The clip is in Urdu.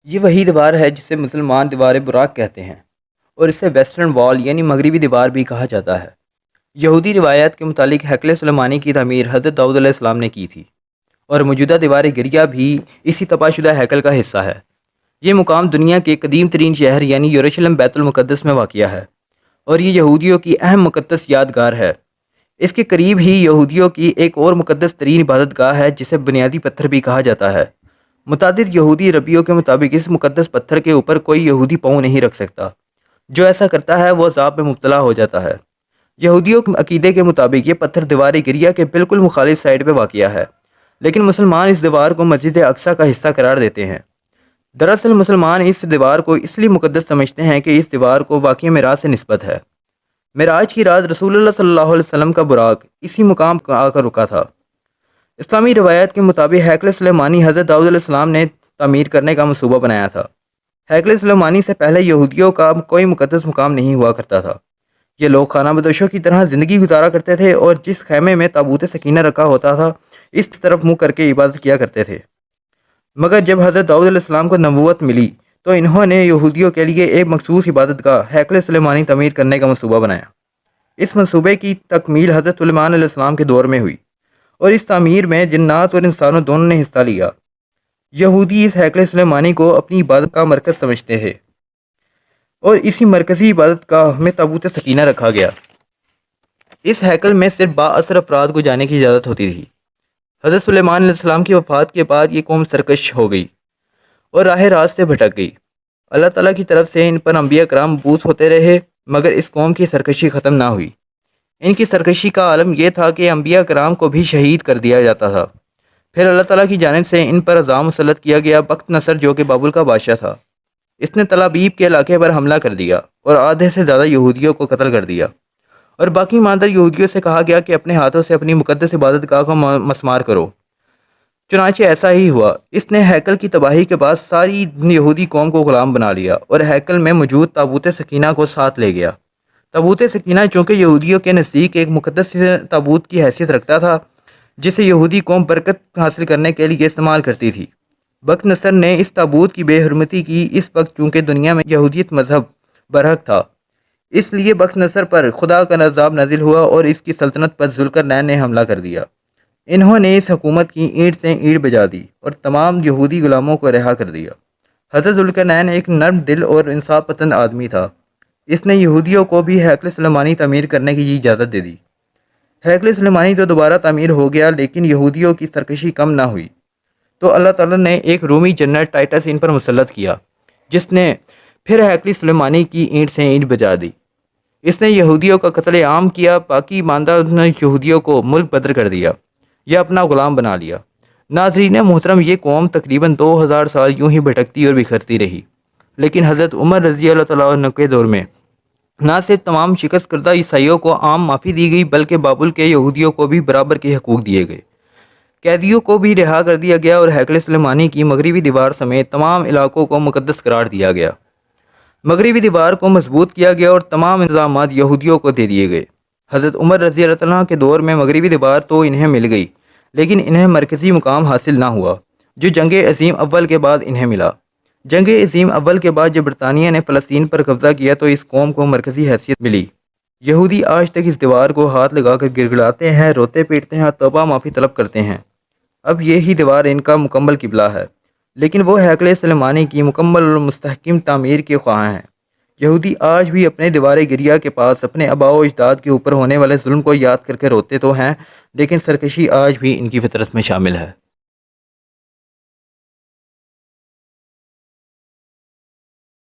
یہ وہی دیوار ہے جسے مسلمان دیوار براق کہتے ہیں اور اسے ویسٹرن وال یعنی مغربی دیوار بھی کہا جاتا ہے۔ یہودی روایات کے مطابق ہیکل سلیمانی کی تعمیر حضرت داؤد علیہ السلام نے کی تھی اور موجودہ دیوار گریہ بھی اسی تباہ شدہ ہیکل کا حصہ ہے۔ یہ مقام دنیا کے قدیم ترین شہر یعنی یروشلم بیت المقدس میں واقع ہے اور یہ یہودیوں کی اہم مقدس یادگار ہے۔ اس کے قریب ہی یہودیوں کی ایک اور مقدس ترین عبادت گاہ ہے جسے بنیادی پتھر بھی کہا جاتا ہے۔ متعدد یہودی ربیوں کے مطابق اس مقدس پتھر کے اوپر کوئی یہودی پاؤں نہیں رکھ سکتا، جو ایسا کرتا ہے وہ عذاب میں مبتلا ہو جاتا ہے۔ یہودیوں کے عقیدے کے مطابق یہ پتھر دیوار گریہ کے بالکل مخالف سائڈ پہ واقع ہے، لیکن مسلمان اس دیوار کو مسجد اقصیٰ کا حصہ قرار دیتے ہیں۔ دراصل مسلمان اس دیوار کو اس لیے مقدس سمجھتے ہیں کہ اس دیوار کو واقعہ معراج سے نسبت ہے۔ معراج کی رات رسول اللہ صلی اللہ علیہ وسلم کا براق اسی مقام پر آ کر رکا تھا۔ اسلامی روایات کے مطابق ہیکل سلیمانی حضرت داؤد علیہ السلام نے تعمیر کرنے کا منصوبہ بنایا تھا۔ ہیکل سلیمانی سے پہلے یہودیوں کا کوئی مقدس مقام نہیں ہوا کرتا تھا۔ یہ لوگ خانہ بدوشوں کی طرح زندگی گزارا کرتے تھے اور جس خیمے میں تابوت سکینہ رکھا ہوتا تھا اس طرف منہ کر کے عبادت کیا کرتے تھے۔ مگر جب حضرت داؤد علیہ السلام کو نبوت ملی تو انہوں نے یہودیوں کے لیے ایک مخصوص عبادت گاہ ہیکل سلیمانی تعمیر کرنے کا منصوبہ بنایا۔ اس منصوبے کی تکمیل حضرت سلیمان علیہ السلام کے دور میں ہوئی اور اس تعمیر میں جنات اور انسانوں دونوں نے حصہ لیا۔ یہودی اس ہیکل سلیمانی کو اپنی عبادت کا مرکز سمجھتے ہیں اور اسی مرکزی عبادت گاہ میں تابوت سکینہ رکھا گیا۔ اس ہیکل میں صرف با اثر افراد کو جانے کی اجازت ہوتی تھی۔ حضرت سلیمان علیہ السلام کی وفات کے بعد یہ قوم سرکش ہو گئی اور راہ راست سے بھٹک گئی۔ اللہ تعالیٰ کی طرف سے ان پر انبیاء کرام مبعوث ہوتے رہے مگر اس قوم کی سرکشی ختم نہ ہوئی۔ ان کی سرکشی کا عالم یہ تھا کہ انبیاء کرام کو بھی شہید کر دیا جاتا تھا۔ پھر اللہ تعالیٰ کی جانب سے ان پر عذاب مسلط کیا گیا۔ بخت نصر جو کہ بابل کا بادشاہ تھا، اس نے تل ابیب کے علاقے پر حملہ کر دیا اور آدھے سے زیادہ یہودیوں کو قتل کر دیا، اور باقی ایماندار یہودیوں سے کہا گیا کہ اپنے ہاتھوں سے اپنی مقدس عبادت گاہ کو مسمار کرو۔ چنانچہ ایسا ہی ہوا۔ اس نے ہیکل کی تباہی کے بعد ساری یہودی قوم کو غلام بنا لیا اور ہیکل میں موجود تابوت سکینہ کو ساتھ لے گیا۔ تابوت سکینہ چونکہ یہودیوں کے نزدیک ایک مقدس تابوت کی حیثیت رکھتا تھا جسے یہودی قوم برکت حاصل کرنے کے لیے استعمال کرتی تھی۔ بخت نصر نے اس تابوت کی بے حرمتی کی اس وقت چونکہ دنیا میں یہودیت مذہب برحق تھا، اس لیے بخت نصر پر خدا کا عذاب نازل ہوا اور اس کی سلطنت پر ذوالقرنین نے حملہ کر دیا۔ انہوں نے اس حکومت کی اینٹ سے اینٹ بجا دی اور تمام یہودی غلاموں کو رہا کر دیا۔ حضرت ذوالقرنین ایک نرم دل اور انصاف پسند آدمی تھا۔ اس نے یہودیوں کو بھی ہیکل سلیمانی تعمیر کرنے کی اجازت دے دی۔ ہیکل سلیمانی تو دوبارہ تعمیر ہو گیا لیکن یہودیوں کی سرکشی کم نہ ہوئی، تو اللہ تعالیٰ نے ایک رومی جنرل ٹائٹس ان پر مسلط کیا جس نے پھر ہیکل سلیمانی کی اینٹ سے اینٹ بجا دی۔ اس نے یہودیوں کا قتل عام کیا، باقی ایماندار یہودیوں کو ملک بدر کر دیا یا اپنا غلام بنا لیا۔ ناظرین محترم، یہ قوم تقریباً 2000 سال یوں ہی بھٹکتی اور بکھرتی رہی، لیکن حضرت عمر رضی اللہ تعالیٰ عنہ کے دور میں نہ صرف تمام شکست کردہ عیسائیوں کو عام معافی دی گئی بلکہ بابل کے یہودیوں کو بھی برابر کے حقوق دیے گئے۔ قیدیوں کو بھی رہا کر دیا گیا اور ہیکل سلیمانی کی مغربی دیوار سمیت تمام علاقوں کو مقدس قرار دیا گیا۔ مغربی دیوار کو مضبوط کیا گیا اور تمام انتظامات یہودیوں کو دے دیے گئے۔ حضرت عمر رضی اللہ عنہ کے دور میں مغربی دیوار تو انہیں مل گئی لیکن انہیں مرکزی مقام حاصل نہ ہوا جو جنگ عظیم اول کے بعد انہیں ملا۔ جنگ عظیم اول کے بعد جب برطانیہ نے فلسطین پر قبضہ کیا تو اس قوم کو مرکزی حیثیت ملی۔ یہودی آج تک اس دیوار کو ہاتھ لگا کر گڑگڑاتے ہیں، روتے پیٹتے ہیں اور توبہ معافی طلب کرتے ہیں۔ اب یہی دیوار ان کا مکمل قبلہ ہے، لیکن وہ ہیکل سلیمانی کی مکمل اور مستحکم تعمیر کے خواہاں ہیں۔ یہودی آج بھی اپنے دیوار گریہ کے پاس اپنے آباء و اجداد کے اوپر ہونے والے ظلم کو یاد کر کے روتے تو ہیں، لیکن سرکشی آج بھی ان کی فطرت میں شامل ہے۔